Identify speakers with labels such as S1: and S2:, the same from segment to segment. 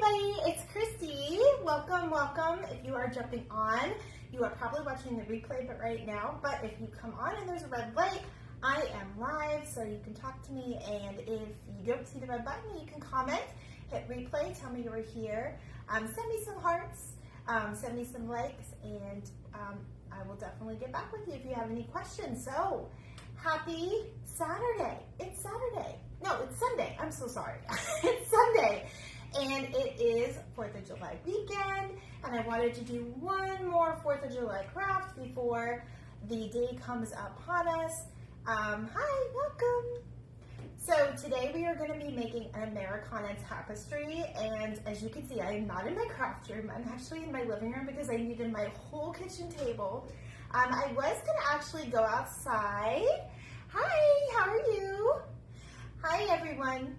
S1: everybody, it's Christy. Welcome, welcome. If you are jumping on, you are probably watching the replay but right now, but if you come on and there's a red light, I am live, so you can talk to me, and if you don't see the red button, you can comment, hit replay, tell me you were here, send me some hearts, send me some likes, and I will definitely get back with you if you have any questions. So, happy Saturday. It's Saturday. No, it's Sunday. I'm so sorry. It's Sunday. And it is 4th of July weekend. And I wanted to do one more 4th of July craft before the day comes upon us. Hi, welcome. So today we are going to be making an Americana Tapestry. And as you can see, I am not in my craft room. I'm actually in my living room because I needed my whole kitchen table. I was going to actually go outside. Hi, how are you? Hi, everyone.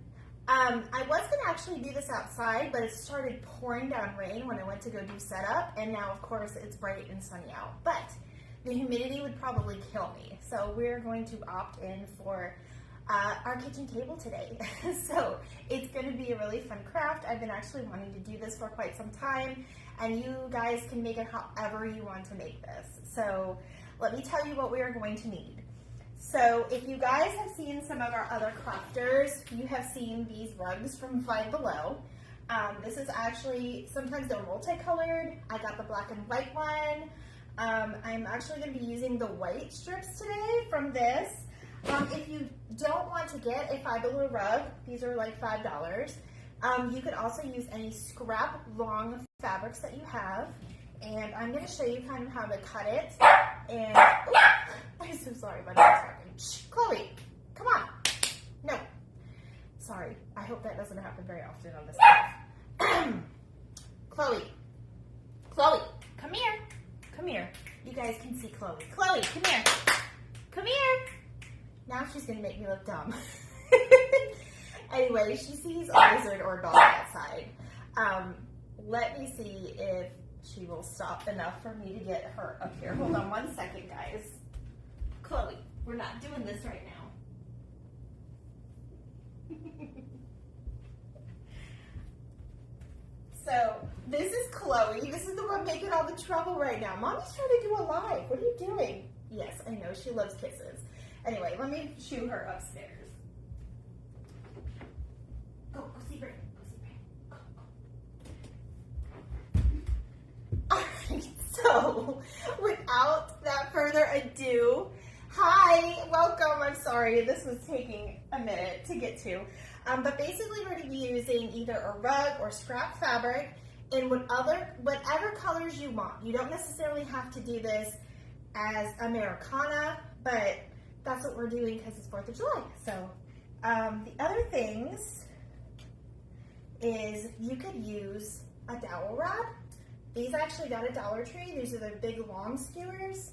S1: I was going to actually do this outside, but it started pouring down rain when I went to go do setup, and now, of course, it's bright and sunny out. But the humidity would probably kill me, so we're going to opt in for our kitchen table today. So it's going to be a really fun craft. I've been actually wanting to do this for quite some time, and you guys can make it however you want to make this. So let me tell you what we are going to need. So if you guys have seen some of our other crafters, you have seen these rugs from Five Below. This is actually, sometimes they're multicolored. I got the black and white one. I'm actually going to be using the white strips today from this. If you don't want to get a Five Below rug, these are like $5. You could also use any scrap long fabrics that you have. And I'm going to show you kind of how to cut it. And, I'm so sorry about that. Shh, Chloe, come on. No. Sorry. I hope that doesn't happen very often on this stuff. Chloe, come here. Come here. You guys can see Chloe. Chloe, come here. Come here. Now she's going to make me look dumb. Anyway, she sees a lizard or a dog outside. Let me see if she will stop enough for me to get her up here. Hold on one second, guys. Chloe, we're not doing this right now. So, this is Chloe. This is the one making all the trouble right now. Mommy's trying to do a live. What are you doing? Yes, I know. She loves kisses. Anyway, let me shoo her upstairs. Go see Brandon. Alright, so without that further ado, hi, welcome. I'm sorry, this was taking a minute to get to. But basically we're going to be using either a rug or scrap fabric in whatever colors you want. You don't necessarily have to do this as Americana, but that's what we're doing because it's 4th of July. So the other things is you could use a dowel rod. These I actually got at Dollar Tree. These are the big long skewers.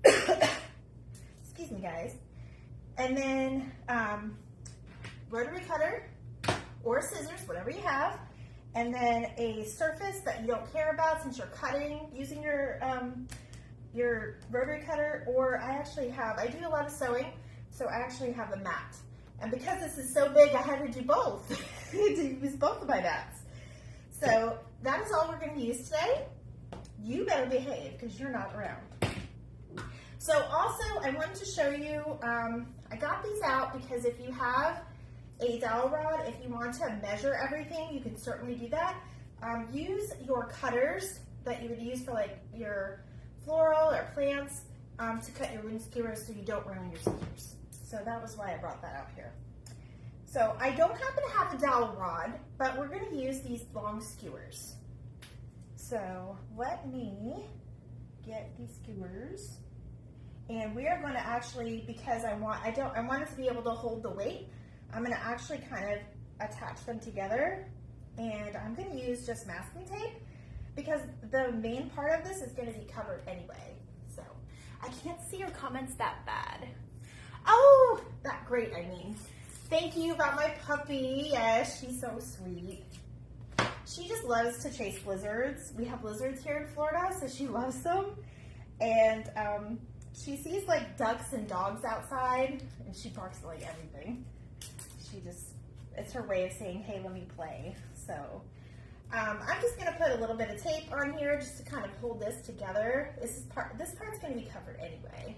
S1: Excuse me, guys. And then rotary cutter or scissors, whatever you have. And then a surface that you don't care about since you're cutting using your rotary cutter. Or I do a lot of sewing, so I actually have a mat. And because this is so big, I had to do both. I had to use both of my mats. So that is all we're going to use today. You better behave because you're not around. So also I wanted to show you, I got these out because if you have a dowel rod, if you want to measure everything, you can certainly do that. Use your cutters that you would use for like your floral or plants to cut your wood skewers so you don't ruin your scissors. So that was why I brought that out here. So I don't happen to have a dowel rod, but we're going to use these long skewers. So let me get these skewers, and we are going to actually, because I want it to be able to hold the weight, I'm going to actually kind of attach them together, and I'm going to use just masking tape because the main part of this is going to be covered anyway. So I can't see your comments that bad. Oh, that great, I mean. Thank you about my puppy. Yes, she's so sweet. She just loves to chase lizards. We have lizards here in Florida, so she loves them. And she sees like ducks and dogs outside, and she barks at like everything. She just it's her way of saying, hey, let me play. So I'm just gonna put a little bit of tape on here just to kind of hold this together. This part's gonna be covered anyway.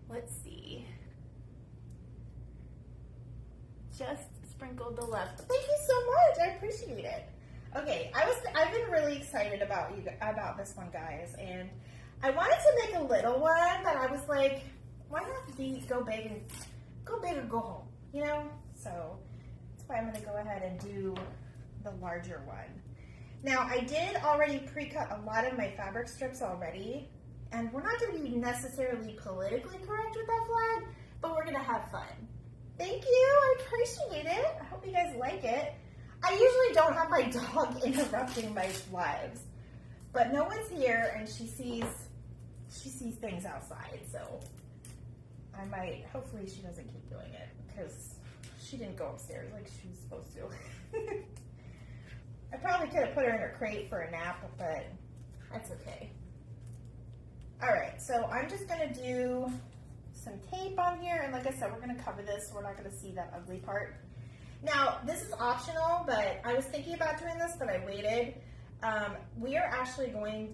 S1: Let's see. Just sprinkled the left. Thank you so much. I appreciate it. Okay, I've been really excited about this one, guys, and I wanted to make a little one, but I was like, why not go big or go home, you know? So that's why I'm gonna go ahead and do the larger one. Now, I did already pre-cut a lot of my fabric strips already, and we're not gonna be necessarily politically correct with that flag, but we're gonna have fun. Thank you, I appreciate it. I hope you guys like it. I usually don't have my dog interrupting my lives, but no one's here and she sees things outside, so I might, hopefully she doesn't keep doing it because she didn't go upstairs like she was supposed to. I probably could have put her in her crate for a nap, but that's okay. All right, so I'm just gonna do some tape on here, and like I said, we're gonna cover this, so we're not gonna see that ugly part. Now, this is optional, but I was thinking about doing this, but I waited. We are actually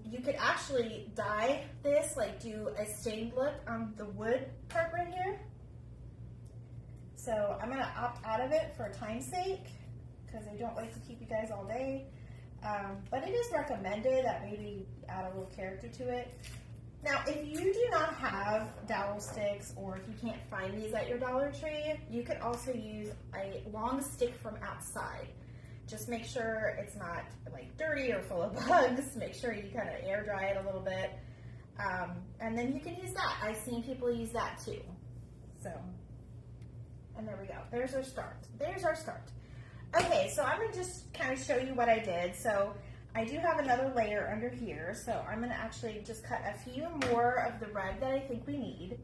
S1: you could actually dye this, like do a stained look on the wood part right here. So I'm gonna opt out of it for time's sake, because I don't like to keep you guys all day. But it is recommended that maybe add a little character to it. Now, if you do not have dowel sticks, or if you can't find these at your Dollar Tree, you could also use a long stick from outside. Just make sure it's not like dirty or full of bugs. Make sure you kind of air dry it a little bit. And then you can use that. I've seen people use that too. So, and there we go. There's our start. There's our start. Okay, so I'm gonna just kind of show you what I did. So I do have another layer under here, so I'm gonna actually just cut a few more of the red that I think we need.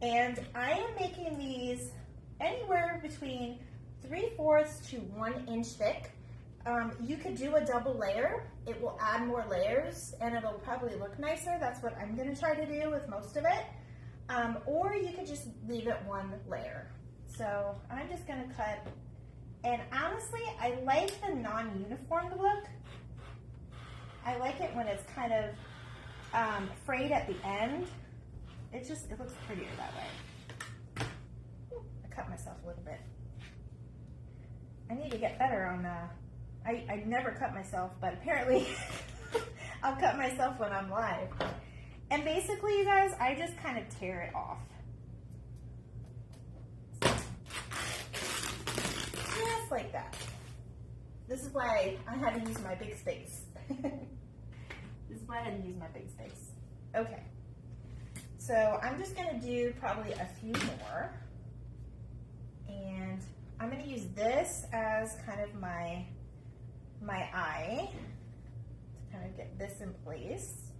S1: And I am making these anywhere between 3/4 to 1 inch thick. You could do a double layer. It will add more layers and it'll probably look nicer. That's what I'm gonna try to do with most of it. Or you could just leave it 1 layer. So I'm just gonna cut, and honestly, I like the non-uniform look. I like it when it's kind of frayed at the end. It looks prettier that way. I cut myself a little bit. I need to get better on I never cut myself, but apparently I'll cut myself when I'm live. And basically, you guys, I just kind of tear it off. Just like that. This is why I had to use my big space. This is why I had to use my big space. Okay. So I'm just going to do probably a few more. And I'm going to use this as kind of my eye to kind of get this in place.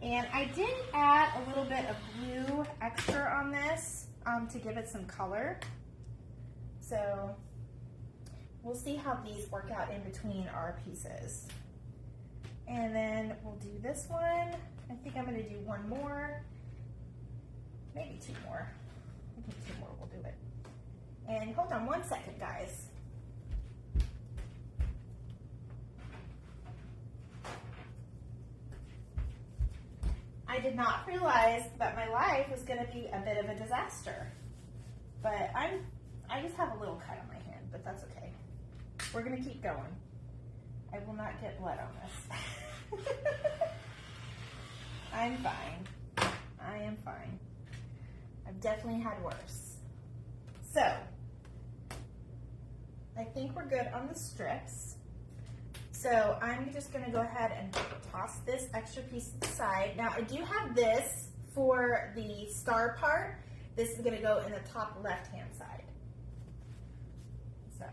S1: And I did add a little bit of blue extra on this to give it some color. So we'll see how these work out in between our pieces. And then we'll do this one. I think I'm going to do 1 more, maybe 2 more. I think 2 more will do it. And hold on 1 second, guys. I did not realize that my life was going to be a bit of a disaster. But I just have a little cut on my hand, but that's okay. We're going to keep going. I will not get blood on this. I'm fine. I am fine. I've definitely had worse. So, I think we're good on the strips. So I'm just gonna go ahead and toss this extra piece to the side. Now I do have this for the star part. This is gonna go in the top left-hand side. So,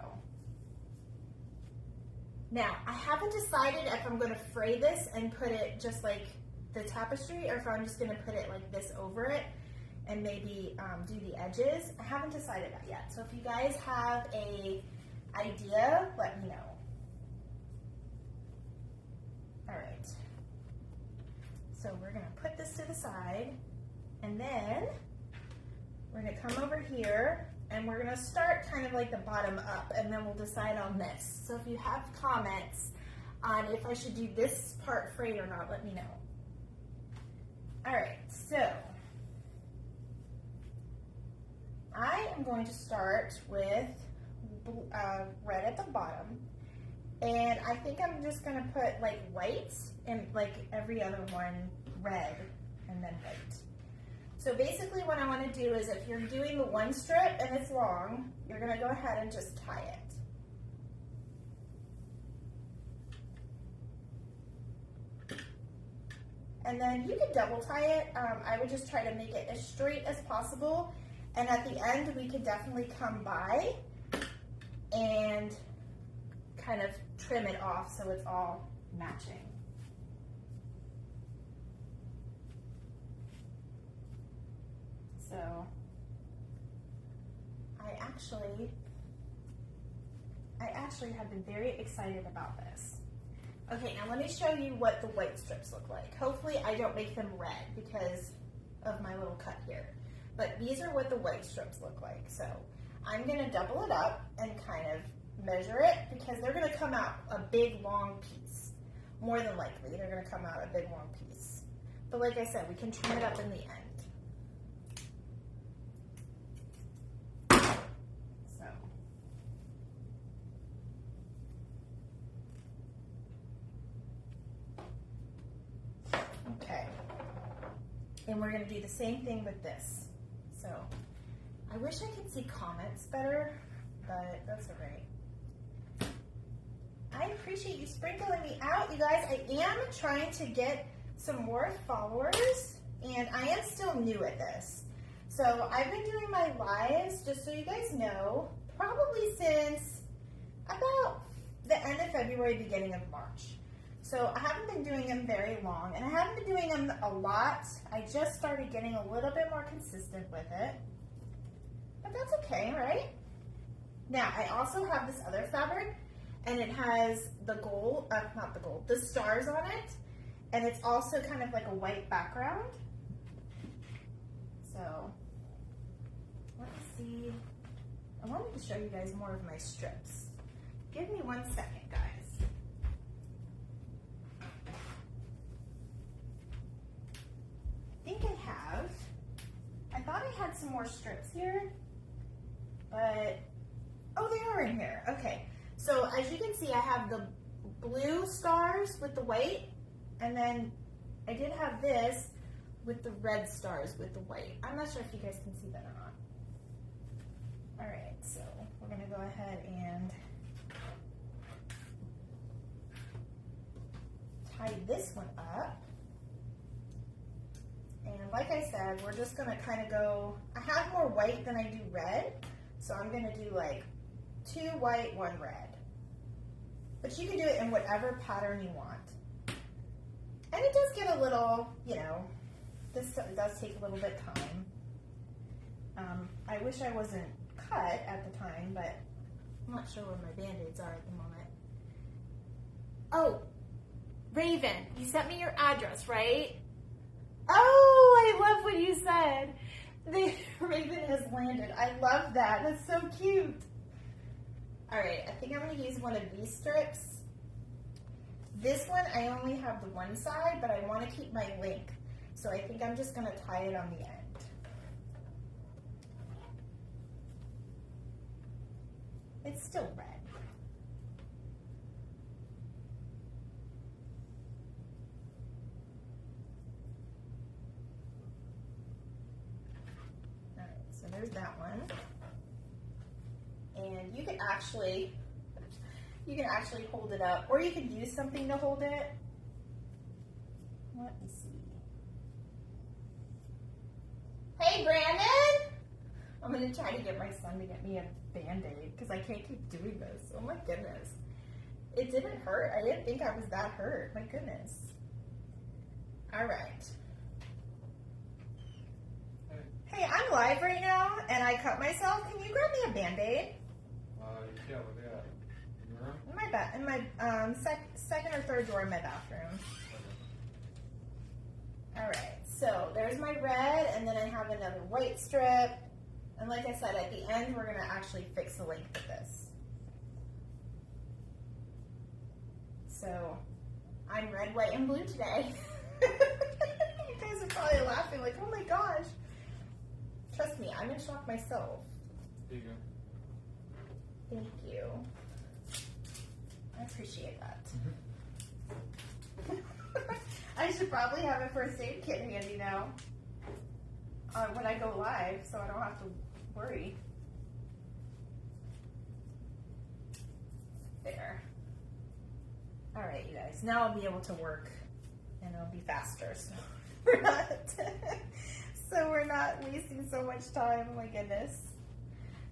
S1: now I haven't decided if I'm gonna fray this and put it just like the tapestry, or if I'm just gonna put it like this over it and maybe do the edges. I haven't decided that yet. So if you guys have a idea, let me know. All right, so we're gonna put this to the side, And then we're gonna come over here and we're gonna start kind of like the bottom up, and then we'll decide on this. So if you have comments on if I should do this part frayed or not, let me know. All right, so I am going to start with red at the bottom, and I think I'm just gonna put like white and like every other one red and then white. So basically what I want to do is, if you're doing the one strip and it's long, you're gonna go ahead and just tie it. And then you can double tie it. I would just try to make it as straight as possible. And at the end, we could definitely come by and kind of trim it off so it's all matching. So I actually have been very excited about this. Okay, now let me show you what the white strips look like. Hopefully I don't make them red because of my little cut here. But these are what the white strips look like. So I'm gonna double it up and kind of measure it, because they're gonna come out a big long piece. More than likely, they're gonna come out a big long piece. But like I said, we can trim it up in the end. Okay, and we're going to do the same thing with this. So I wish I could see comments better, but that's all right. I appreciate you sprinkling me out, you guys. I am trying to get some more followers, and I am still new at this. So I've been doing my lives, just so you guys know, probably since about the end of February, beginning of March. So I haven't been doing them very long, and I haven't been doing them a lot. I just started getting a little bit more consistent with it, but that's okay, right? Now, I also have this other fabric, and it has the gold, not the gold, the stars on it, and it's also kind of like a white background. So, let's see. I wanted to show you guys more of my strips. Give me 1 second, guys. I think I thought I had some more strips here, but, oh, they are in here. Okay, so as you can see, I have the blue stars with the white, and then I did have this with the red stars with the white. I'm not sure if you guys can see that or not. All right, so we're gonna go ahead and tie this one up. And like I said, we're just gonna kind of go, I have more white than I do red, so I'm gonna do like 2 white, 1 red. But you can do it in whatever pattern you want. And it does get a little, you know, this does take a little bit of time. I wish I wasn't cut at the time, but I'm not sure where my band-aids are at the moment. Oh, Raven, you sent me your address, right? Oh, I love what you said. The Raven has landed. I love that. That's so cute. All right, I think I'm going to use one of these strips. This one, I only have the one side, but I want to keep my length. So I think I'm just going to tie it on the end. It's still red. So there's that one. And you can actually hold it up, or you could use something to hold it. Let me see. Hey, Brandon! I'm gonna try to get my son to get me a Band-Aid because I can't keep doing this. Oh my goodness. It didn't hurt. I didn't think I was that hurt. My goodness. All right. Hey, I'm live right now, and I cut myself. Can you grab me a Band-Aid?
S2: Yeah, what they got? In your room?
S1: In my second or third drawer in my bathroom. All right, So there's my red, and then I have another white strip. And like I said, at the end, we're gonna actually fix the length of this. So I'm red, white, and blue today. You guys are probably laughing like, oh my gosh. Trust me, I'm in shock myself.
S2: There you go.
S1: Thank you. I appreciate that. I should probably have a first aid kit handy now when I go live, so I don't have to worry. There. All right, you guys. Now I'll be able to work, and it'll be faster. So we're not wasting so much time. Oh my goodness.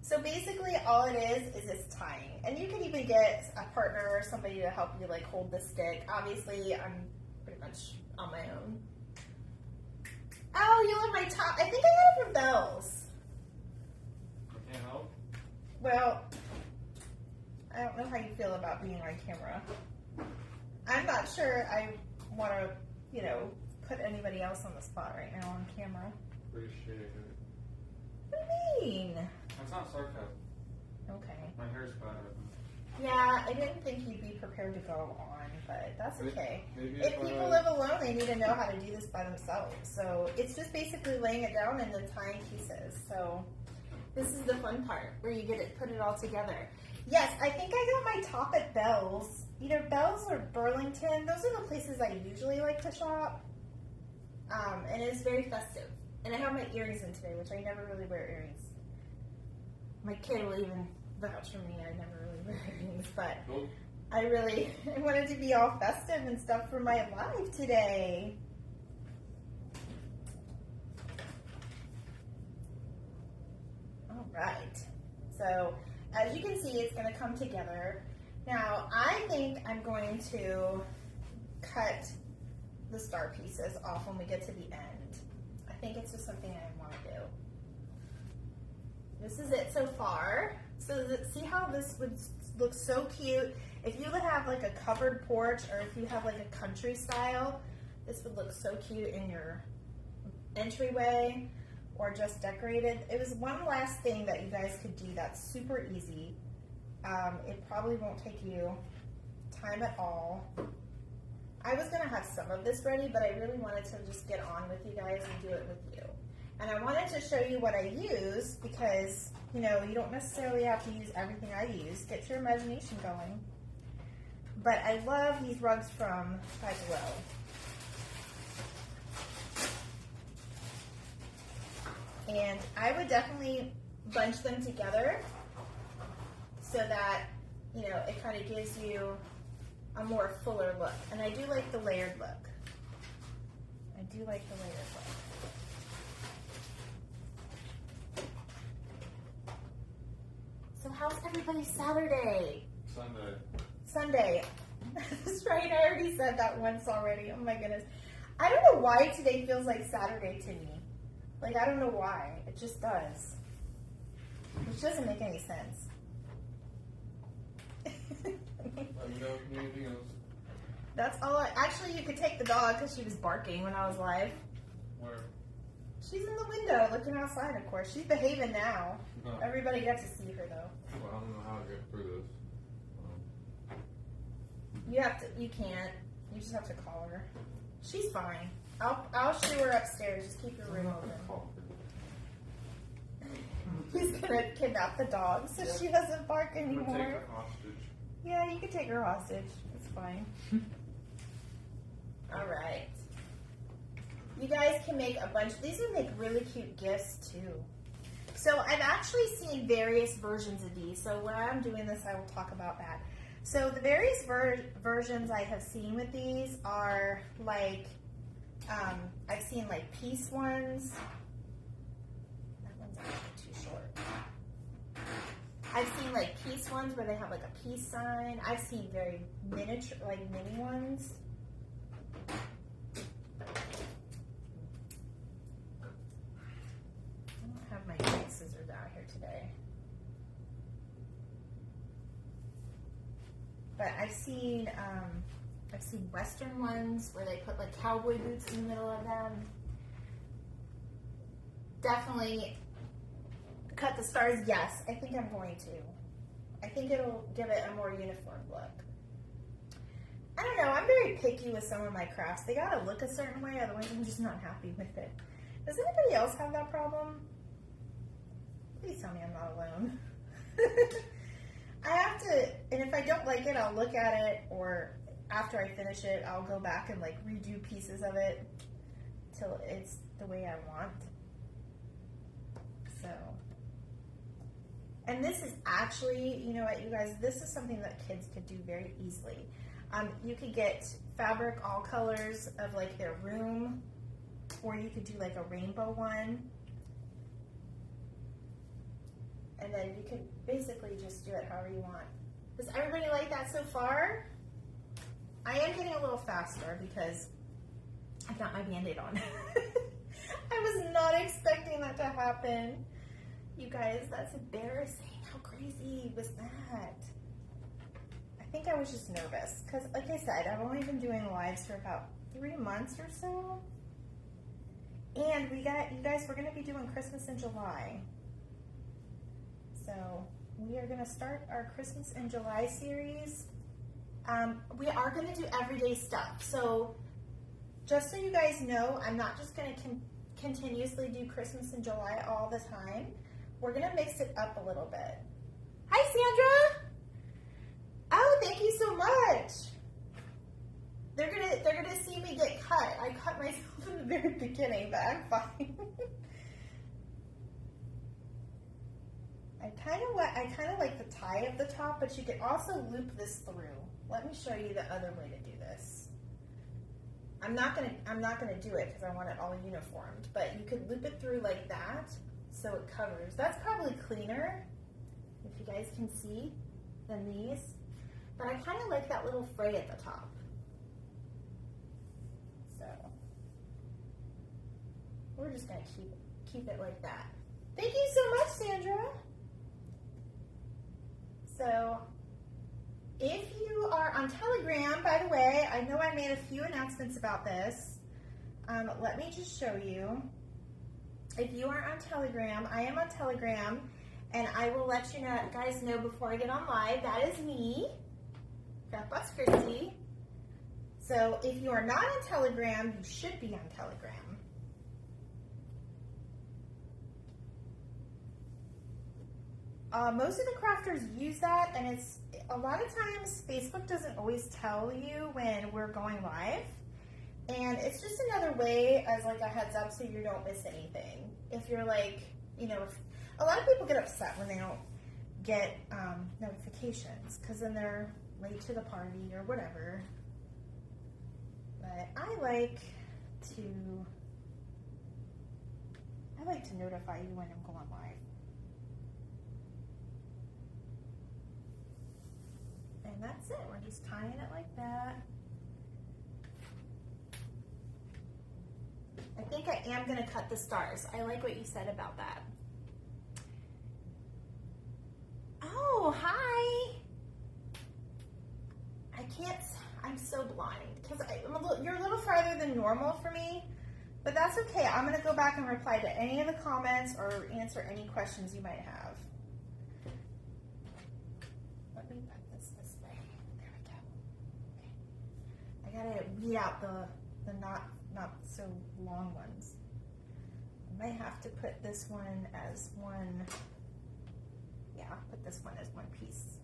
S1: So basically, all it is this tying, and you can even get a partner or somebody to help you like hold the stick. Obviously, I'm pretty much on my own. Oh, you love my top. I think I got it from Bells.
S2: I can't help.
S1: Well, I don't know how you feel about being on camera. I'm not sure I want to, you know, put anybody else on the spot right now on camera.
S2: Appreciate it.
S1: What do you mean?
S2: That's not sarcasm.
S1: Okay.
S2: My hair's better.
S1: Yeah, I didn't think you'd be prepared to go on, but that's okay.
S2: Maybe
S1: If people live alone, they need to know how to do this by themselves. So it's just basically laying it down and then tying pieces. So this is the fun part where you get it, put it all together. Yes, I think I got my top at Bells. Either Bells or Burlington. Those are the places I usually like to shop. And it's very festive. And I have my earrings in today, which I never really wear earrings. My kid will even vouch for me. I never really wear earrings, but
S2: Nope.
S1: I wanted to be all festive and stuff for my live today. All right. So as you can see, it's going to come together. Now, I think I'm going to cut the star pieces off when we get to the end. I think it's just something I want to do. This is it so far. So see how this would look so cute? If you would have like a covered porch, or if you have like a country style, this would look so cute in your entryway or just decorated. It was one last thing that you guys could do that's super easy. It probably won't take you time at all. I was gonna have some of this ready, but I really wanted to just get on with you guys and do it with you. And I wanted to show you what I use because, you know, you don't necessarily have to use everything I use. Get your imagination going. But I love these rugs from By Below. And I would definitely bunch them together so that, you know, it kind of gives you a more fuller look. And I do like the layered look. I do like the layered look. So how's everybody's Saturday? Sunday. That's right, I already said that once already. Oh my goodness. I don't know why today feels like Saturday to me. Like, I don't know why. It just does. Which doesn't make any sense. That's all actually, you could take the dog because she was barking when I was live.
S2: Where?
S1: She's in the window looking outside, of course. She's behaving now.
S2: No.
S1: Everybody got to see her, though.
S2: Well, I don't know how to get through this.
S1: You can't. You just have to call her. She's fine. I'll shoo her upstairs. Just keep your room open. He's gonna kidnap the dog so she doesn't bark anymore.
S2: Take her hostage.
S1: Yeah, you can take her hostage. It's fine. All right. You guys can make a bunch. These would make really cute gifts too. So I've actually seen various versions of these. So when I'm doing this, I will talk about that. So the various versions I have seen with these are like, I've seen like piece ones. That one's actually too short. I've seen like piece ones where they have like a peace sign. I've seen very miniature, like mini ones. I don't have my big scissors out here today. But I've seen Western ones where they put like cowboy boots in the middle of them. definitely cut the stars? Yes, I think I'm going to. I think it'll give it a more uniform look. I don't know, I'm very picky with some of my crafts. They gotta look a certain way, otherwise I'm just not happy with it. Does anybody else have that problem? Please tell me I'm not alone. I have to, and if I don't like it, I'll look at it, or after I finish it, I'll go back and like redo pieces of it till it's the way I want. So, and this is actually, you know what, you guys, this is something that kids could do very easily. You could get fabric all colors of like their room, or you could do like a rainbow one. And then you can basically just do it however you want. Does everybody like that so far? I am getting a little faster because I've got my bandaid on. I was not expecting that to happen. You guys, that's embarrassing. How crazy was that? I think I was just nervous because, like I said, I've only been doing lives for about 3 months or so. And we got, you guys, we're going to be doing Christmas in July. So we are going to start our Christmas in July series. We are going to do everyday stuff. So just so you guys know, I'm not just going to continuously do Christmas in July all the time. We're going to mix it up a little bit. Hi, Sandra. Oh, thank you so much. They're gonna see me get cut. I cut myself in the very beginning, but I'm fine. I kind of like the tie of the top, but you could also loop this through. Let me show you the other way to do this. I'm not gonna do it because I want it all uniformed, but you could loop it through like that so it covers. That's probably cleaner, if you guys can see, than these. But I kind of like that little fray at the top. So we're just gonna keep it like that. Thank you so much, Sandra. So if you are on Telegram, by the way, I know I made a few announcements about this. Let me just show you. If you are on Telegram, I am on Telegram, and I will let you guys know before I get on live. That is me, Craftbox Christy. So if you are not on Telegram, you should be on Telegram. Most of the crafters use that, and it's a lot of times Facebook doesn't always tell you when we're going live, and it's just another way as like a heads up so you don't miss anything. If you're like, you know, a lot of people get upset when they don't get notifications because then they're late to the party or whatever. But I like to notify you when I'm going live. And that's it. We're just tying it like that. I think I am going to cut the stars. I like what you said about that. Oh, hi. I can't, I'm so blind because you're a little farther than normal for me, but that's okay. I'm going to go back and reply to any of the comments or answer any questions you might have. Let me put this way. There we go. Okay. I gotta weed out the not so long ones. I might have to put this one as one. Yeah, I'll put this one as one piece.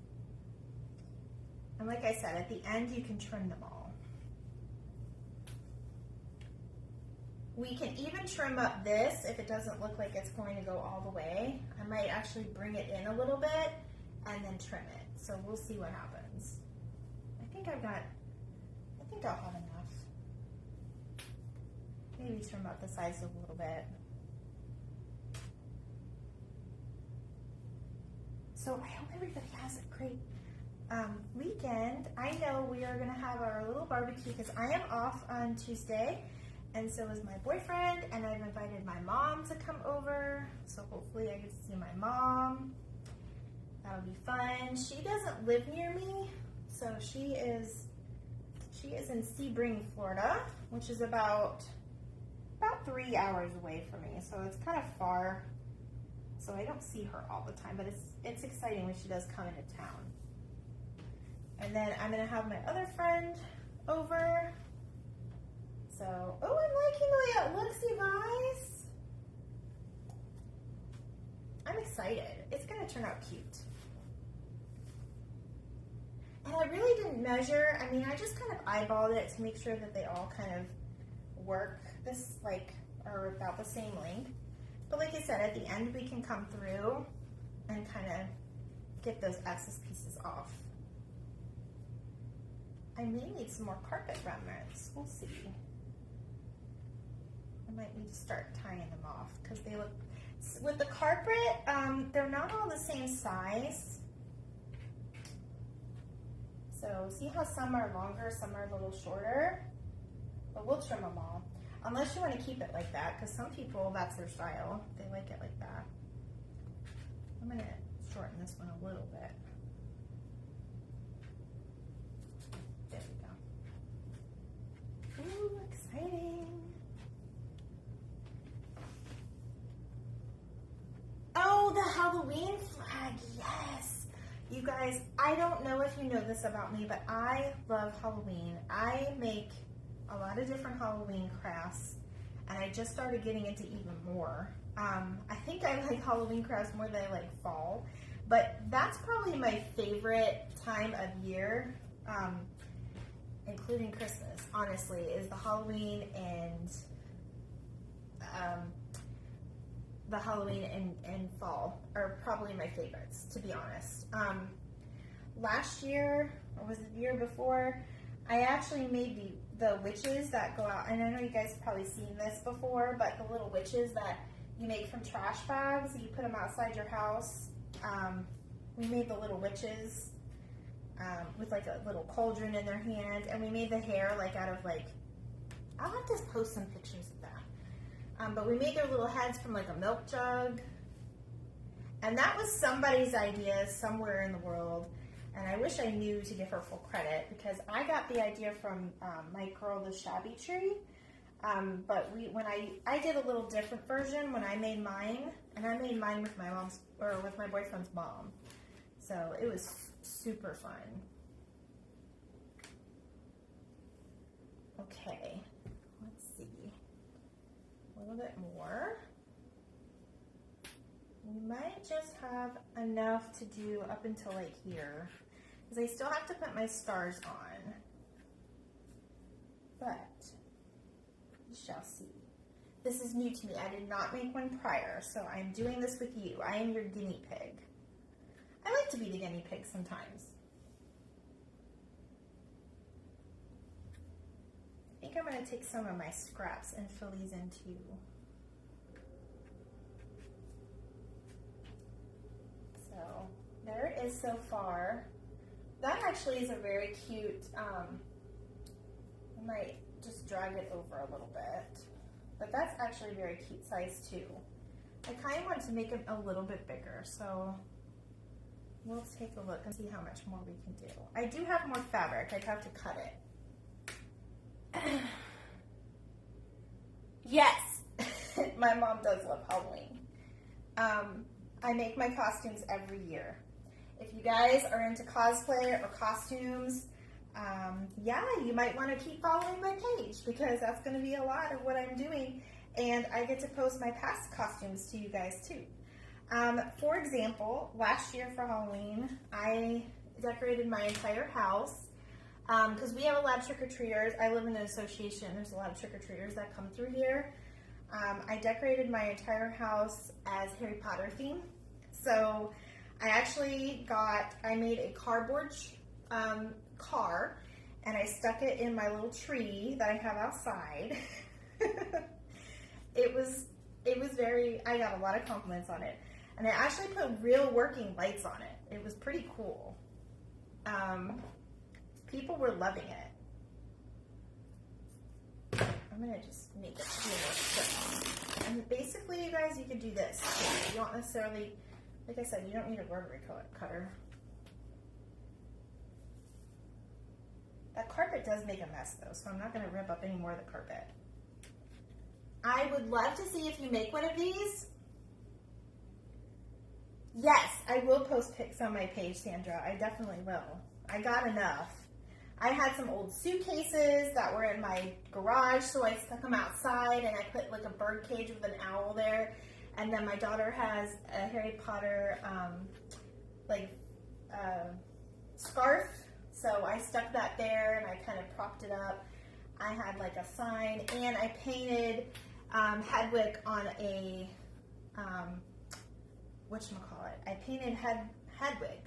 S1: And like I said, at the end you can trim them all. We can even trim up this if it doesn't look like it's going to go all the way. I might actually bring it in a little bit and then trim it. So we'll see what happens. I think I'll have enough. Maybe trim up the sides a little bit. So I hope everybody has a great weekend. I know we are going to have our little barbecue because I am off on Tuesday, and so is my boyfriend, and I've invited my mom to come over, so hopefully I get to see my mom. That'll be fun. She doesn't live near me, so she is in Sebring, Florida, which is about about 3 hours away from me, so it's kind of far. So I don't see her all the time, but it's exciting when she does come into town. And then I'm gonna have my other friend over. So, oh, I'm liking the way it looks, you guys. I'm excited. It's gonna turn out cute. And I really didn't measure. I mean, I just kind of eyeballed it to make sure that they all kind of work this, like, are about the same length. But like I said, at the end we can come through and kind of get those excess pieces off. I may need some more carpet remnants. We'll see. I might need to start tying them off because they look, with the carpet, they're not all the same size. So see how some are longer, some are a little shorter, but we'll trim them all. Unless you want to keep it like that, because some people, that's their style. They like it like that. I'm going to shorten this one a little bit. There we go. Ooh, exciting. Oh, the Halloween flag, yes. You guys, I don't know if you know this about me, but I love Halloween. I make a lot of different Halloween crafts, and I just started getting into even more. I think I like Halloween crafts more than I like fall, but that's probably my favorite time of year, including Christmas, honestly, is the Halloween and fall are probably my favorites, to be honest. Last year, or was it the year before, I actually made the witches that go out, and I know you guys have probably seen this before, but the little witches that you make from trash bags, you put them outside your house. We made the little witches with like a little cauldron in their hand, and we made the hair like out of like, I'll have to post some pictures of that. But we made their little heads from like a milk jug, and that was somebody's idea somewhere in the world. And I wish I knew to give her full credit, because I got the idea from my girl, the Shabby Tree. But when I did a little different version when I made mine, and I made mine with my mom's, or with my boyfriend's mom. So it was super fun. Okay, let's see. A little bit more. We might just have enough to do up until like here, because I still have to put my stars on, but we shall see. This is new to me. I did not make one prior, so I'm doing this with you. I am your guinea pig. I like to be the guinea pig sometimes. I think I'm going to take some of my scraps and fill these in too. So there it is so far. That actually is a very cute, I might just drag it over a little bit, but that's actually a very cute size too. I kind of want to make it a little bit bigger, so we'll take a look and see how much more we can do. I do have more fabric. I'd have to cut it. Yes, my mom does love Halloween. I make my costumes every year. If you guys are into cosplay or costumes, yeah, you might want to keep following my page, because that's going to be a lot of what I'm doing, and I get to post my past costumes to you guys too. For example, last year for Halloween, I decorated my entire house, because we have a lot of trick-or-treaters. I live in an association. There's a lot of trick-or-treaters that come through here. I decorated my entire house as Harry Potter theme. So I actually I made a cardboard car, and I stuck it in my little tree that I have outside. It was I got a lot of compliments on it. And I actually put real working lights on it. It was pretty cool. People were loving it. I'm gonna just make it a few more strips. And basically, you guys, you could do this. You don't necessarily, like I said, you don't need a rotary cutter. That carpet does make a mess though, so I'm not gonna rip up any more of the carpet. I would love to see if you make one of these. Yes, I will post pics on my page, Sandra. I definitely will. I got enough. I had some old suitcases that were in my garage, so I stuck them outside and I put like a bird cage with an owl there. And then my daughter has a Harry Potter scarf, so I stuck that there and I kind of propped it up. I had like a sign, and I painted Hedwig on a whatchamacallit. I painted Hedwig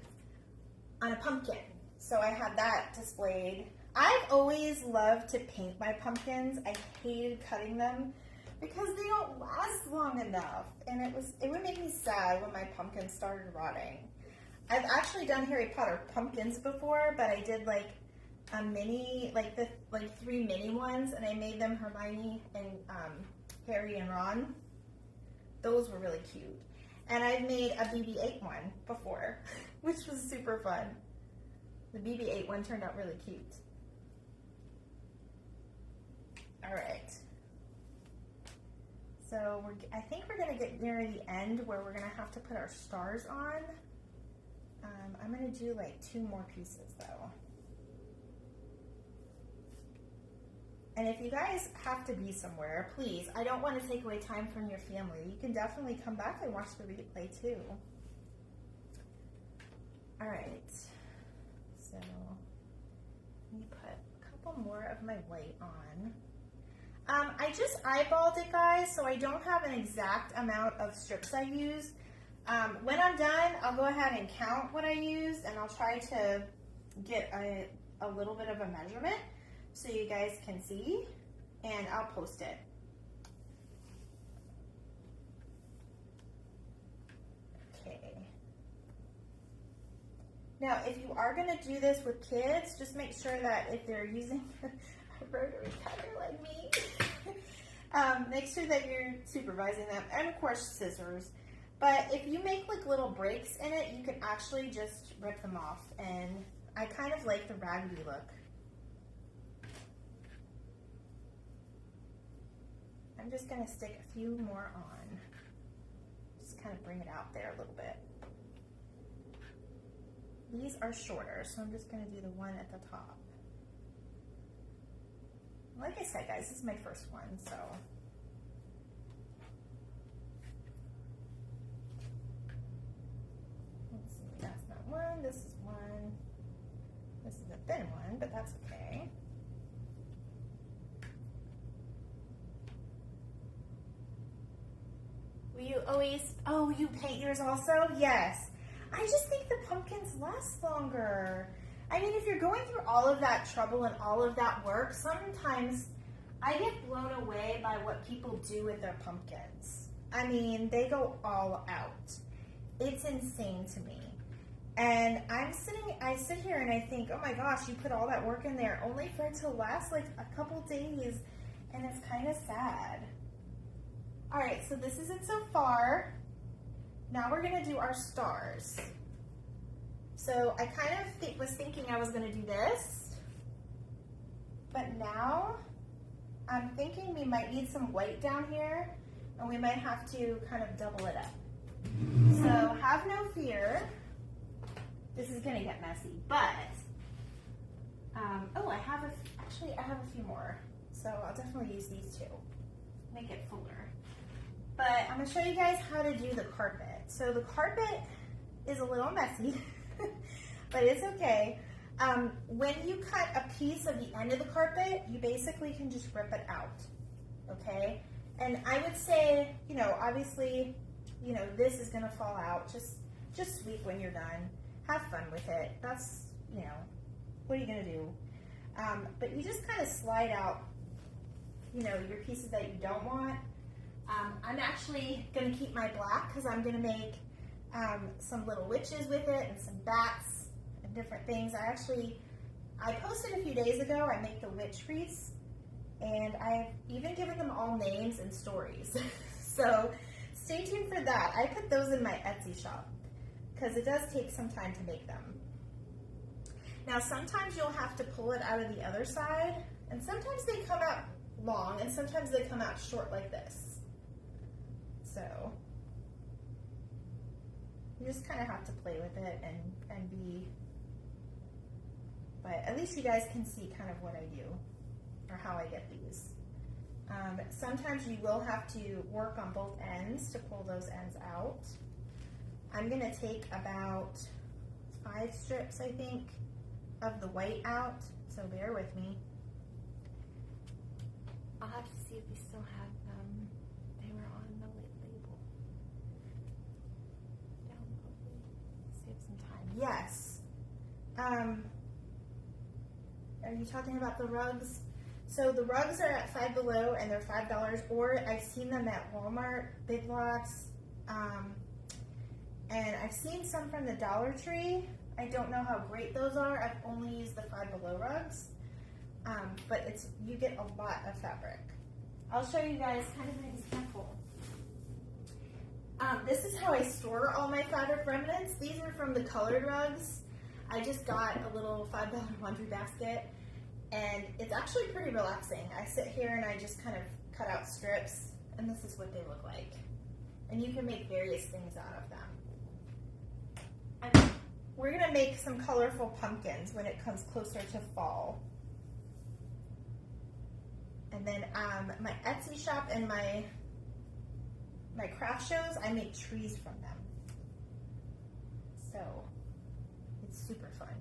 S1: on a pumpkin. So I had that displayed. I've always loved to paint my pumpkins. I hated cutting them because they don't last long enough. And it would make me sad when my pumpkins started rotting. I've actually done Harry Potter pumpkins before, but I did like a mini, like 3 mini ones, and I made them Hermione and Harry and Ron. Those were really cute. And I've made a BB-8 one before, which was super fun. The BB-8 one turned out really cute. All right. So I think we're gonna get near the end where we're gonna have to put our stars on. I'm gonna do like 2 more pieces though. And if you guys have to be somewhere, please, I don't want to take away time from your family. You can definitely come back and watch the replay too. All right. So let me put a couple more of my white on. I just eyeballed it, guys, so I don't have an exact amount of strips I used. When I'm done, I'll go ahead and count what I used, and I'll try to get a little bit of a measurement so you guys can see, and I'll post it. Okay. Now, if you are going to do this with kids, just make sure that if they're using a rotary cutter like me, make sure that you're supervising them, and of course scissors. But if you make like little breaks in it, you can actually just rip them off, and I kind of like the raggedy look. I'm just going to stick a few more on. Just kind of bring it out there a little bit. These are shorter, so I'm just going to do the one at the top. Like I said, guys, this is my first one, so. Let's see, that's not one, this is one. This is a thin one, but that's okay. You always, oh, you paint yours also? Yes. I just think the pumpkins last longer. I mean, if you're going through all of that trouble and all of that work, sometimes I get blown away by what people do with their pumpkins. I mean, they go all out. It's insane to me. And I sit here and I think, oh my gosh, you put all that work in there only for it to last like a couple days, and it's kind of sad. All right, so this is it so far. Now we're gonna do our stars. So I kind of was thinking I was gonna do this, but now I'm thinking we might need some white down here, and we might have to kind of double it up. So have no fear. This is gonna get messy, but, oh, I have a few more. So I'll definitely use these two, make it fuller. But I'm going to show you guys how to do the carpet. So the carpet is a little messy, but it's okay. When you cut a piece of the end of the carpet, you basically can just rip it out, okay? And I would say, you know, obviously, you know, this is going to fall out. Just sweep when you're done. Have fun with it. That's, you know, what are you going to do? But you just kind of slide out, you know, your pieces that you don't want. I'm actually going to keep my black because I'm going to make some little witches with it and some bats and different things. I posted a few days ago, I make the witch wreaths, and I've even given them all names and stories. So stay tuned for that. I put those in my Etsy shop because it does take some time to make them. Now sometimes you'll have to pull it out of the other side, and sometimes they come out long, and sometimes they come out short like this. So you just kind of have to play with it and be, but at least you guys can see kind of what I do or how I get these. Sometimes you will have to work on both ends to pull those ends out. I'm going to take about 5 strips, I think, of the white out, so bear with me.
S3: I'll have to see if we still have them. They were on the label. Save some time.
S1: Yes. Are you talking about the rugs? So the rugs are at Five Below and they're $5, or I've seen them at Walmart, Big Lots, and I've seen some from the Dollar Tree. I don't know how great those are. I've only used the Five Below rugs, but you get a lot of fabric. I'll show you guys kind of an example. This is how I store all my fabric remnants. These are from the colored rugs. I just got a little $5 laundry basket, and it's actually pretty relaxing. I sit here and I just kind of cut out strips, and this is what they look like. And you can make various things out of them. We're gonna make some colorful pumpkins when it comes closer to fall. And then my Etsy shop and my craft shows, I make trees from them. So it's super fun.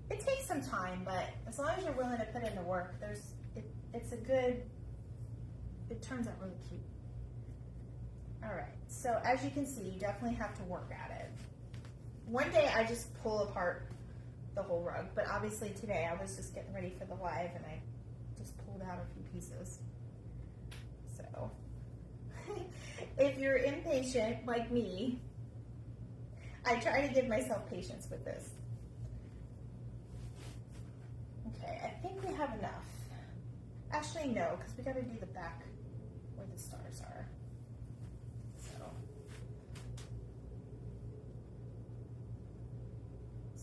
S1: It takes some time, but as long as you're willing to put in the work, it turns out really cute. All right, so as you can see, you definitely have to work at it. One day I just pull apart the whole rug, but obviously today I was just getting ready for the live and I just pulled out a few pieces. So if you're impatient like me, I try to give myself patience with this. Okay, I think we have enough. Actually, no, because we got to do the back where the stars are.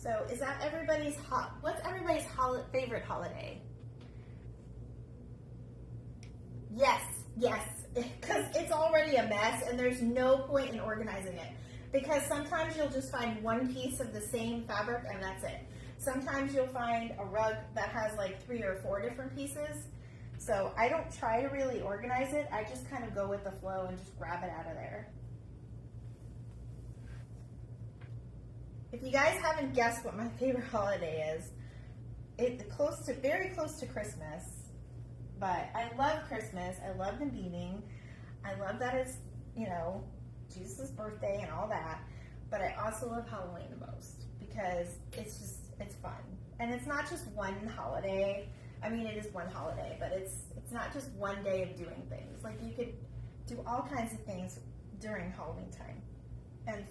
S1: So is that everybody's what's everybody's favorite holiday? Yes, because it's already a mess and there's no point in organizing it. Because sometimes you'll just find one piece of the same fabric and that's it. Sometimes you'll find a rug that has like 3 or 4 different pieces. So I don't try to really organize it. I just kind of go with the flow and just grab it out of there. If you guys haven't guessed what my favorite holiday is, it's very close to Christmas, but I love Christmas. I love the meaning. I love that it's, Jesus' birthday and all that, but I also love Halloween the most because it's fun. And it's not just one holiday. I mean, it is one holiday, but it's not just one day of doing things. Like you could do all kinds of things during Halloween time and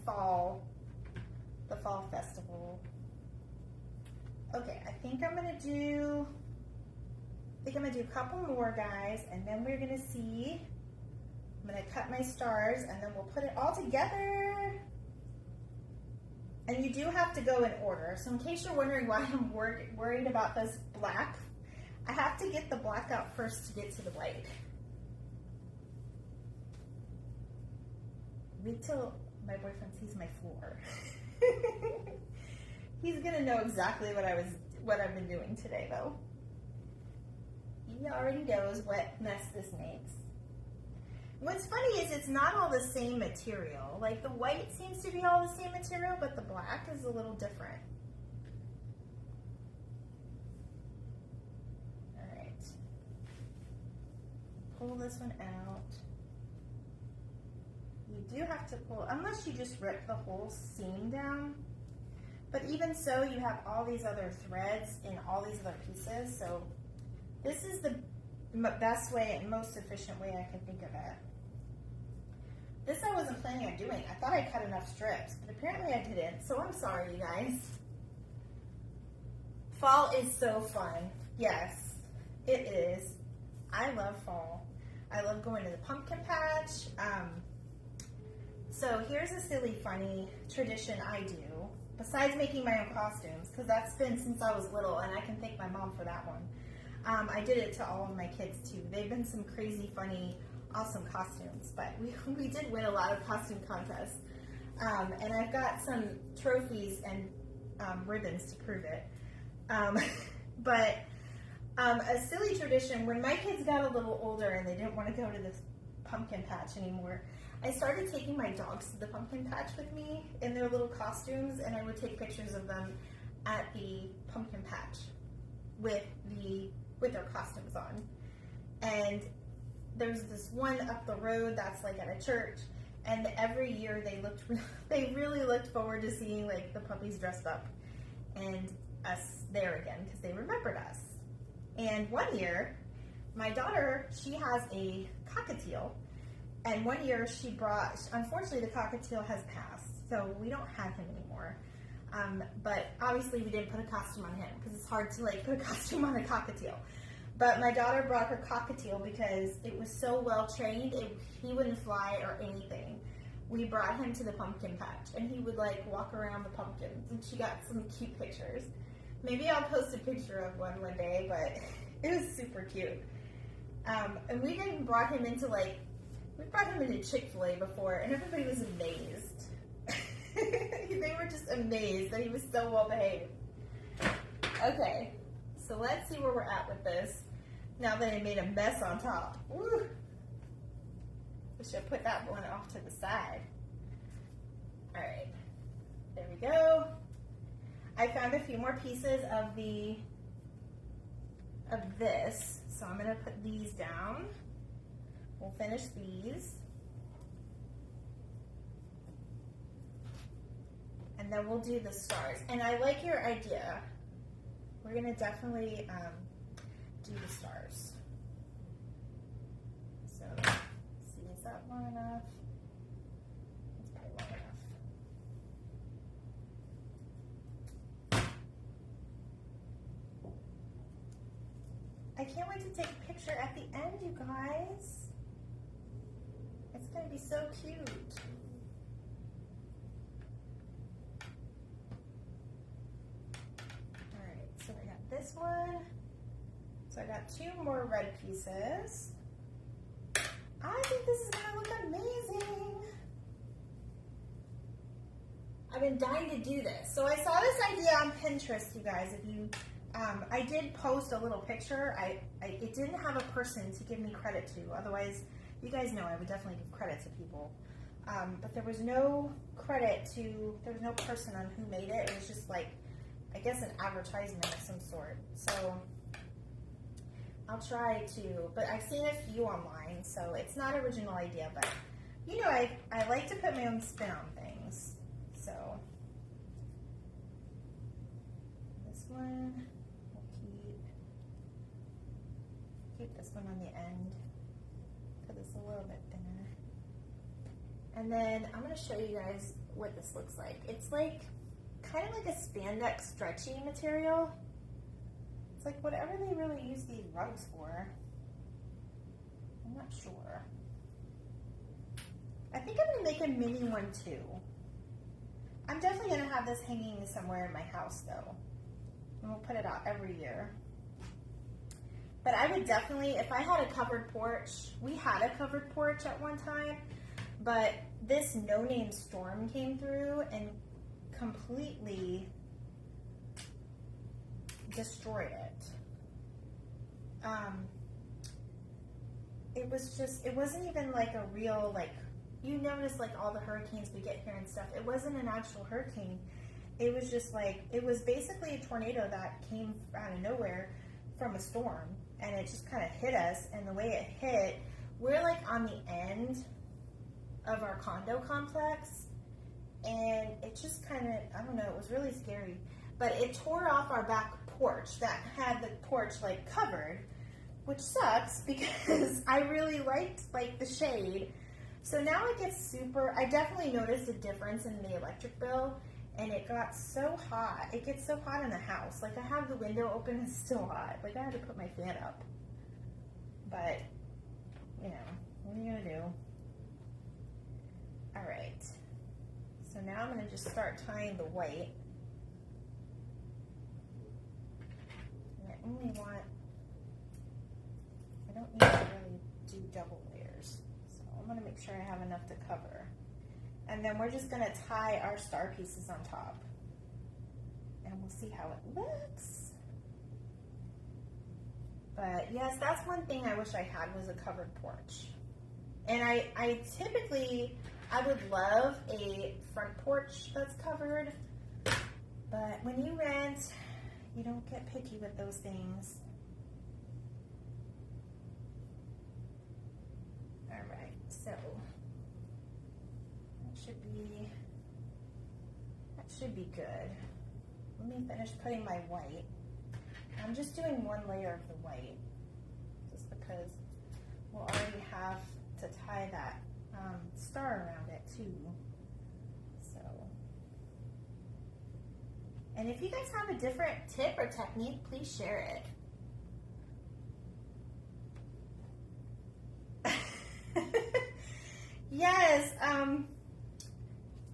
S1: the fall festival. Okay, I think I'm gonna do a couple more, guys, and then we're gonna see. I'm gonna cut my stars, and then we'll put it all together. And you do have to go in order. So in case you're wondering why I'm worried about this black, I have to get the black out first to get to the white. Wait till my boyfriend sees my floor. He's gonna know exactly what I've been doing today, though. He already knows what mess this makes. What's funny is it's not all the same material. Like the white seems to be all the same material, but the black is a little different. All right. Pull this one out. You do have to pull, unless you just rip the whole seam down. But even so, you have all these other threads in all these other pieces. So this is the best way and most efficient way I can think of it. This I wasn't planning on doing. I thought I cut enough strips, but apparently I didn't. So I'm sorry, you guys. Fall is so fun. Yes, it is. I love fall. I love going to the pumpkin patch. So here's a silly, funny tradition I do, besides making my own costumes, because that's been since I was little, and I can thank my mom for that one. I did it to all of my kids too. They've been some crazy, funny, awesome costumes, but we did win a lot of costume contests. And I've got some trophies and ribbons to prove it. But a silly tradition, when my kids got a little older and they didn't want to go to this pumpkin patch anymore, I started taking my dogs to the pumpkin patch with me in their little costumes, and I would take pictures of them at the pumpkin patch with their costumes on. And there's this one up the road that's like at a church, and every year they really looked forward to seeing like the puppies dressed up and us there again because they remembered us. And one year, my daughter, she has a cockatiel, and one year she brought, unfortunately the cockatiel has passed, so we don't have him anymore. But obviously we didn't put a costume on him because it's hard to like put a costume on a cockatiel. But my daughter brought her cockatiel because it was so well trained, he wouldn't fly or anything. We brought him to the pumpkin patch, and he would like walk around the pumpkins, and she got some cute pictures. Maybe I'll post a picture of one day, but it was super cute. And we even brought him into Chick-fil-A before, and everybody was amazed. They were just amazed that he was so well behaved. Okay, so let's see where we're at with this. Now that I made a mess on top. Woo! I should put that one off to the side. All right, there we go. I found a few more pieces of this, so I'm gonna put these down. We'll finish these. And then we'll do the stars. And I like your idea. We're gonna definitely do the stars. So, let's see, is that long enough? It's probably long enough. I can't wait to take a picture at the end, you guys. It's gonna be so cute. All right, so I got this one. So I got 2 more red pieces. I think this is gonna look amazing. I've been dying to do this. So I saw this idea on Pinterest, you guys. If you I did post a little picture. It didn't have a person to give me credit to. Otherwise, you guys know I would definitely give credit to people. But there was no there was no person on who made it. It was just like, I guess, an advertisement of some sort. So I'll try to, but I've seen a few online, so it's not an original idea, but you know, I like to put my own spin on things. So this one, we'll keep this one on the end because it's a little bit thinner. And then I'm going to show you guys what this looks like. It's like kind of like a spandex stretchy material. It's like whatever they really use these rugs for. I'm not sure. I think I'm going to make a mini one too. I'm definitely going to have this hanging somewhere in my house though. And we'll put it out every year. But I would definitely, if I had a covered porch, we had a covered porch at one time, but this no-name storm came through and completely destroyed it. It was just, it wasn't even like a real, like, you notice like all the hurricanes we get here and stuff, it wasn't an actual hurricane. It was just like, it was basically a tornado that came out of nowhere from a storm, and it just kind of hit us, and the way it hit, we're like on the end of our condo complex, and it just kind of, I don't know, it was really scary, but it tore off our back porch that had the porch like covered, which sucks because I really liked like the shade. So now it gets super, I definitely noticed a difference in the electric bill, and it got so hot. It gets so hot in the house. Like I have the window open, it's still hot. Like I had to put my fan up. But, you know, what are you gonna do? All right. So now I'm gonna just start tying the white. And I only want don't need to really do double layers. So I'm going to make sure I have enough to cover. And then we're just going to tie our star pieces on top. And we'll see how it looks. But yes, that's one thing I wish I had was a covered porch. And I typically, I would love a front porch that's covered. But when you rent, you don't get picky with those things. All right, so that should be good. Let me finish putting my white. I'm just doing one layer of the white, just because we'll already have to tie that star around it too. So, and if you guys have a different tip or technique, please share it. Yes, I'm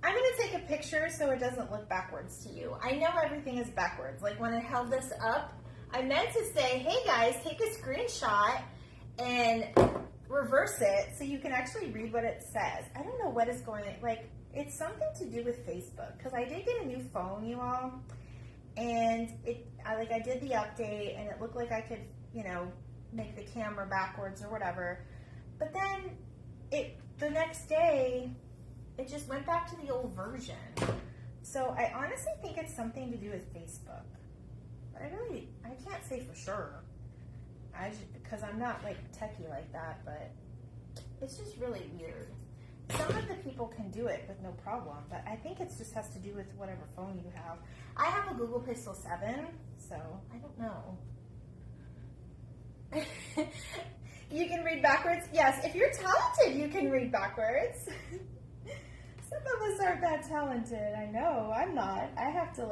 S1: going to take a picture so it doesn't look backwards to you. I know everything is backwards. Like when I held this up, I meant to say, hey guys, take a screenshot and reverse it so you can actually read what it says. I don't know what is going on. Like, it's something to do with Facebook, because I did get a new phone, you all, and I did the update and it looked like I could, make the camera backwards or whatever. But then the next day, it just went back to the old version. So I honestly think it's something to do with Facebook. But I can't say for sure. Because I'm not like techie like that, but it's just really weird. Some of the people can do it with no problem, but I think it just has to do with whatever phone you have. I have a Google Pixel 7, so I don't know. You can read backwards? Yes, if you're talented, you can read backwards. Some of us aren't that talented. I know, I'm not. I have to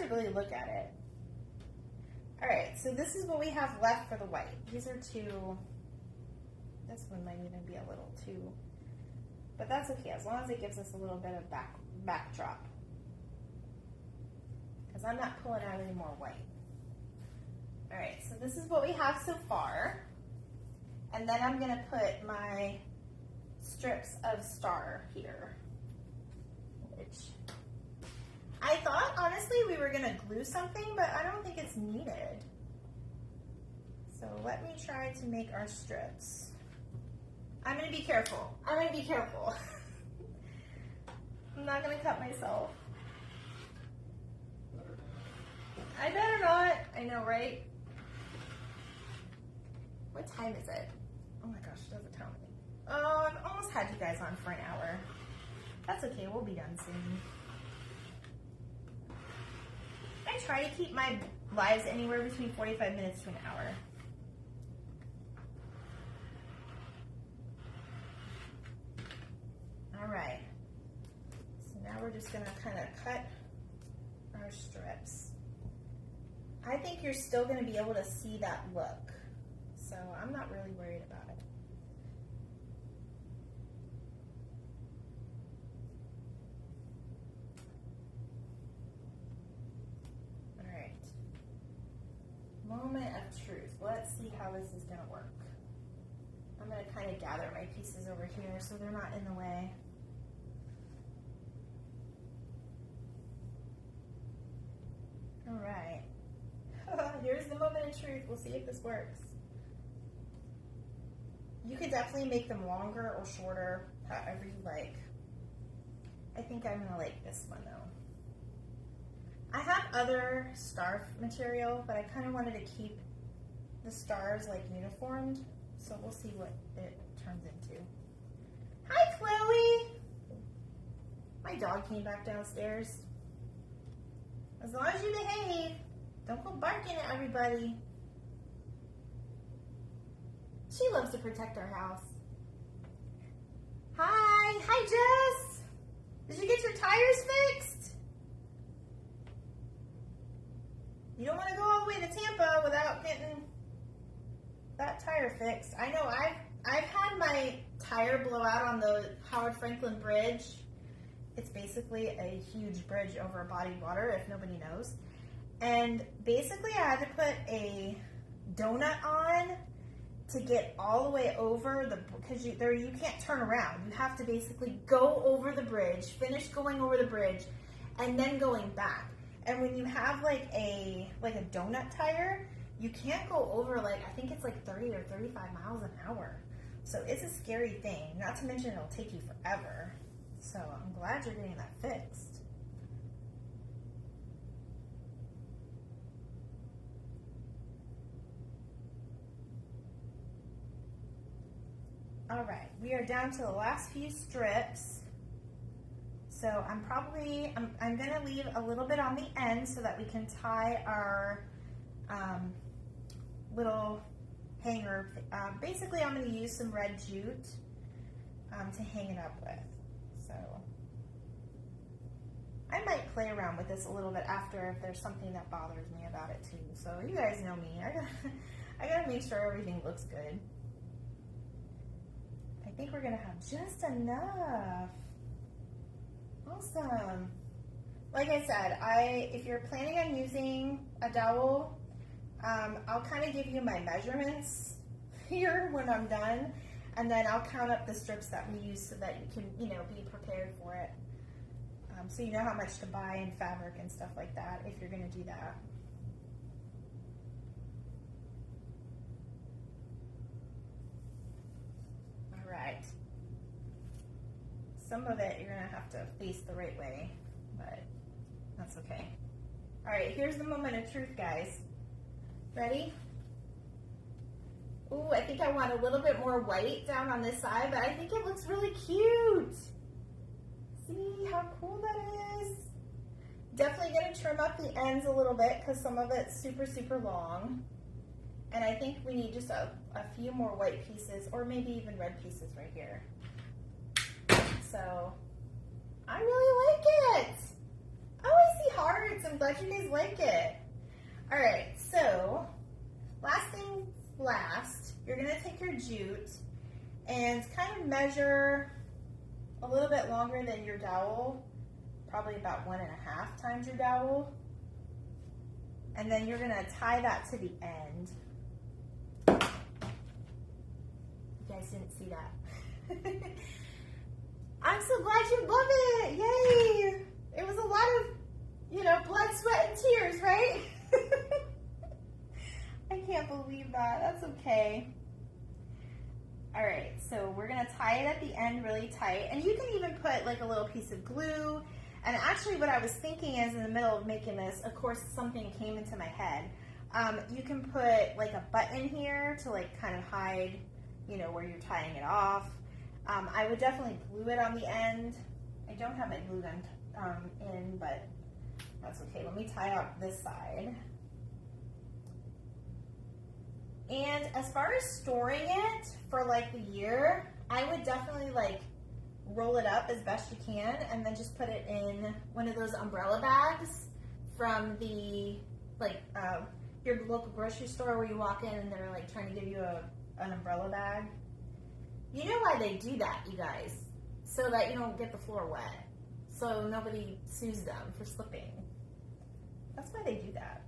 S1: really look at it. All right, so this is what we have left for the white. These are two. This one might even be a little too, but that's okay as long as it gives us a little bit of backdrop. Because I'm not pulling out any more white. All right, so this is what we have so far. And then I'm gonna put my strips of star here, which I thought honestly we were gonna glue something, but I don't think it's needed. So let me try to make our strips. I'm gonna be careful. I'm not gonna cut myself. I better not. I know, right? What time is it? Oh my gosh, it doesn't tell me. Oh, I've almost had you guys on for an hour. That's okay, we'll be done soon. I try to keep my lives anywhere between 45 minutes to an hour. All right. So now we're just gonna kind of cut our strips. I think you're still gonna be able to see that look. So I'm not really worried about it. All right. Moment of truth. Let's see how this is gonna work. I'm gonna kind of gather my pieces over here so they're not in the way. All right. Here's the moment of truth. We'll see if this works. You could definitely make them longer or shorter, however you like. I think I'm gonna like this one though. I have other star material, but I kind of wanted to keep the stars like uniformed, so we'll see what it turns into. Hi, Chloe! My dog came back downstairs. As long as you behave, don't go barking at everybody. She loves to protect our house. Hi Jess! Did you get your tires fixed? You don't want to go all the way to Tampa without getting that tire fixed. I know I've had my tire blow out on the Howard Franklin Bridge. It's basically a huge bridge over bodied water, if nobody knows. And basically I had to put a donut on to get all the way over because you can't turn around. You have to basically go over the bridge, finish going over the bridge, and then going back. And when you have like a donut tire, you can't go over I think it's like 30 or 35 miles an hour. So it's a scary thing, not to mention it'll take you forever. So I'm glad you're getting that fixed. All right, we are down to the last few strips. So I'm gonna leave a little bit on the end so that we can tie our little hanger. Basically, I'm gonna use some red jute to hang it up with. So I might play around with this a little bit after if there's something that bothers me about it too. So you guys know me, I gotta make sure everything looks good. I think we're gonna have just enough. Awesome. Like I said, if you're planning on using a dowel, I'll kind of give you my measurements here when I'm done, and then I'll count up the strips that we use so that you can, be prepared for it. So you know how much to buy in fabric and stuff like that if you're gonna do that. Right. Some of it you're gonna have to face the right way, but that's okay. All right, here's the moment of truth, guys. Ready? Ooh, I think I want a little bit more white down on this side, but I think it looks really cute. See how cool that is? Definitely gonna trim up the ends a little bit because some of it's super, super long. And I think we need just a few more white pieces, or maybe even red pieces right here. So, I really like it. Oh, I see hearts. I'm glad you guys like it. All right, so last thing last, you're gonna take your jute and kind of measure a little bit longer than your dowel, probably about 1.5 times your dowel. And then you're gonna tie that to the end. You guys didn't see that. I'm so glad you love it. Yay. It was a lot of, blood, sweat, and tears, right? I can't believe that. That's okay. All right, so we're gonna tie it at the end really tight. And you can even put like a little piece of glue. And actually what I was thinking is in the middle of making this, of course, something came into my head. You can put like a button here to like kind of hide, where you're tying it off. I would definitely glue it on the end. I don't have my glue gun in, but that's okay. Let me tie up this side. And as far as storing it for like the year, I would definitely like roll it up as best you can and then just put it in one of those umbrella bags from the your local grocery store where you walk in and they're like trying to give you an umbrella bag. You know why they do that, you guys? So that you don't get the floor wet. So nobody sues them for slipping. That's why they do that.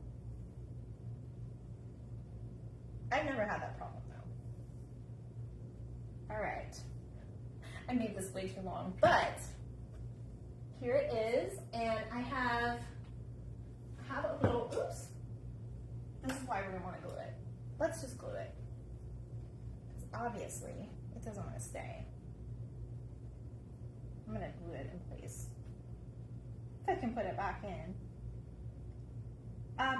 S1: I've never had that problem though. All right. I made this way too long, but here it is, and I have a little, oops. This is why we're gonna wanna glue it. Let's just glue it. Because obviously, it doesn't wanna stay. I'm gonna glue it in place. If I can put it back in.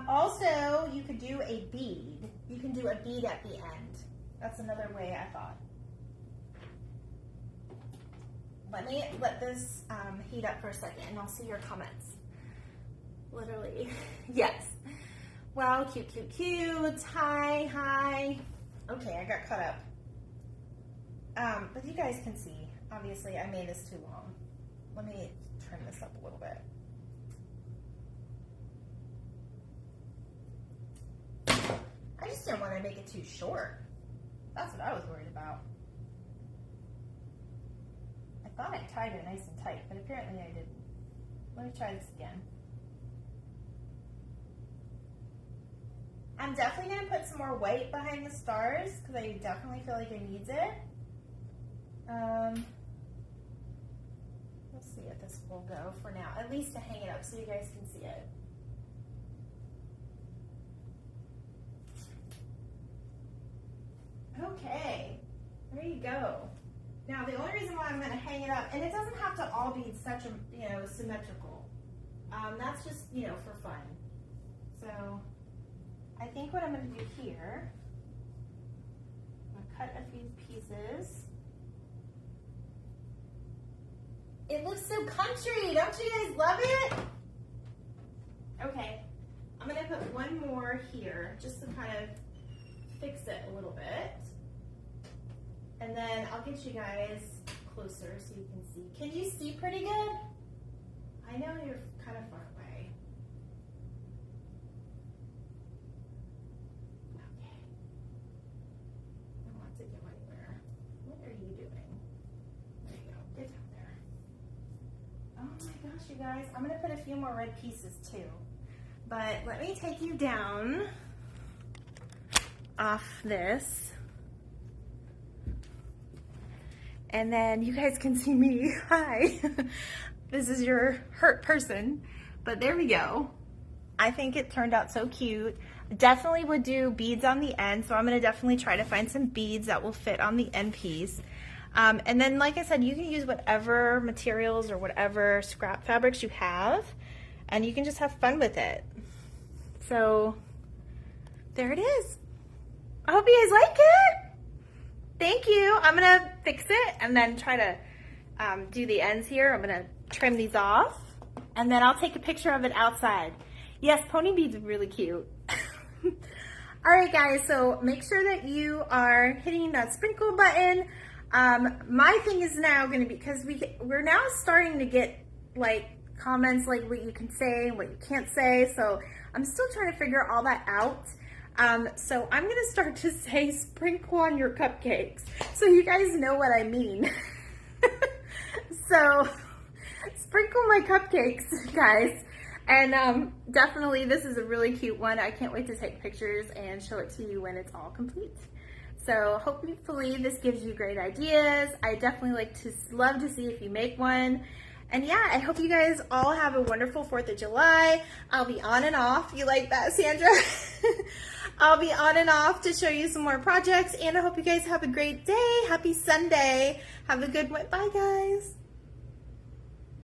S1: Also, you could do a bead. You can do a bead at the end. That's another way I thought. Let me let this heat up for a second and I'll see your comments. Literally, yes. Wow, cute, cute, cute. Hi, hi. Okay, I got cut up. But you guys can see, obviously I made this too long. Let me trim this up a little bit. I just didn't want to make it too short. That's what I was worried about. I thought I tied it nice and tight, but apparently I didn't. Let me try this again. I'm definitely going to put some more white behind the stars because I definitely feel like it needs it. Let's see if this will go for now, at least to hang it up so you guys can see it. Okay, there you go. Now the only reason why I'm going to hang it up, and it doesn't have to all be such a, symmetrical. That's just, for fun. So I think what I'm going to do here, I'm going to cut a few pieces. It looks so country, don't you guys love it? Okay, I'm going to put one more here just to kind of fix it a little bit. And then I'll get you guys closer so you can see. Can you see pretty good? I know you're kind of far away. Okay. I don't want to go anywhere. What are you doing? There you go. Get down there. Oh my gosh, you guys. I'm going to put a few more red pieces too. But let me take you down off this. And then you guys can see me. Hi. This is your hurt person. But there we go. I think it turned out so cute. Definitely would do beads on the end. So I'm going to definitely try to find some beads that will fit on the end piece. And then, like I said, you can use whatever materials or whatever scrap fabrics you have. And you can just have fun with it. So there it is. I hope you guys like it. Thank you. I'm going to fix it and then try to do the ends here. I'm going to trim these off and then I'll take a picture of it outside. Yes, pony beads are really cute. All right, guys, so make sure that you are hitting that sprinkle button. My thing is now going to be, because we're now starting to get like comments like what you can say and what you can't say. So I'm still trying to figure all that out. So I'm going to start to say sprinkle on your cupcakes so you guys know what I mean. So sprinkle my cupcakes, guys. And definitely this is a really cute one. I can't wait to take pictures and show it to you when it's all complete. So hopefully this gives you great ideas. I definitely love to see if you make one. And yeah, I hope you guys all have a wonderful 4th of July. I'll be on and off. You like that, Sandra? I'll be on and off to show you some more projects. And I hope you guys have a great day. Happy Sunday. Have a good one. Bye, guys.